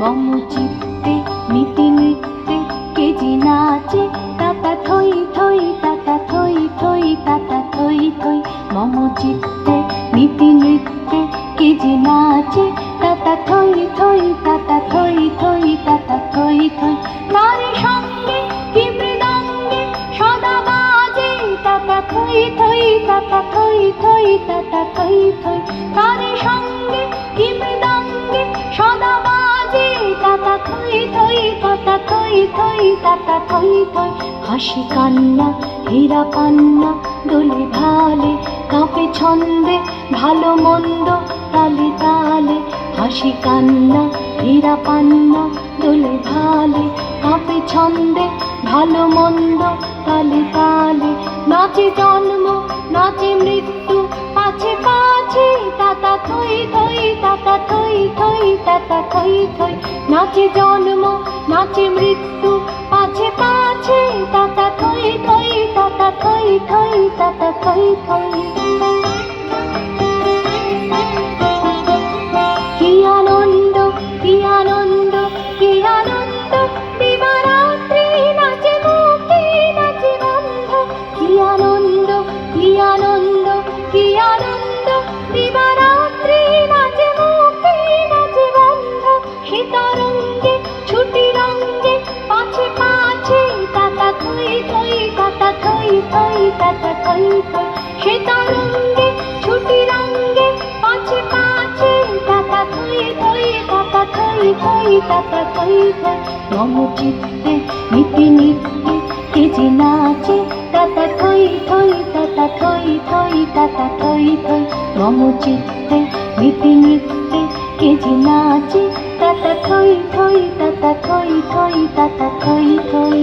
মম চিত্তে নীতি নৃত্যে কে যে নাচে, তাতা থই থই তাতা থই থই তাতা থই থই। মম চিত্তে নীতি নৃত্যে কে যে নাচে, তাতা থই থই তাতা থই থই তাতা থই থই। নারী সঙ্গে কি মৃদঙ্গে সদা বাজে, তাতা থই থই তাতা থই থই তাতা থই থই। নারী সঙ্গে কি মৃদঙ্গে সদা বাজে, তাতা থই থই তাতা থই থই তাতা থই থই। হাসি কান্না হীরা পান্না দোলে ভালে, কাঁপে ছন্দে ভালো মন্দ তালে তালে। হাসি কান্না হীরা পান্না দোলে ভালে, কাঁপে ছন্দে ভালো মন্দ তালে তালে। নাচে জন্ম নাচে মৃত্যু পাছে পাছে, তাতা থই থই তাতা থই থই তাতা থই থই। নাচে জন্ম নাচে মৃত্যু পাছে পাছে, তাতা থই থই তাতা থই থই তাতা থই থই। কি আনন্দ কি আনন্দ কি আনন্দ, দিবারাত্রি নাচে মুক্তি নাচে বন্ধ। কি আনন্দ কি আনন্দ কি আনন্দ, দিবারাত্রি নাচে মুক্তি নাচে বন্ধ। সীতারঙ্গে ছুটি রঙ্গে পাছে পাছে, তাতা থই থই তাতা থই থই তাতা থই থই। সীতারঙ্গে ছুটি রঙ্গে পাছে পাছে, তাতা থই থই তাতা থই থই তাতা থই থই। মম চিত্তে নীতি নৃত্যে কে যে নাচে, তাতা থই থই তাতা থই থই তাতা থই থই। মম চিত্তে নীতি নৃত্যে কে যে নাচে, তাতা থই থই তাতা থই থই তাতা থই থই।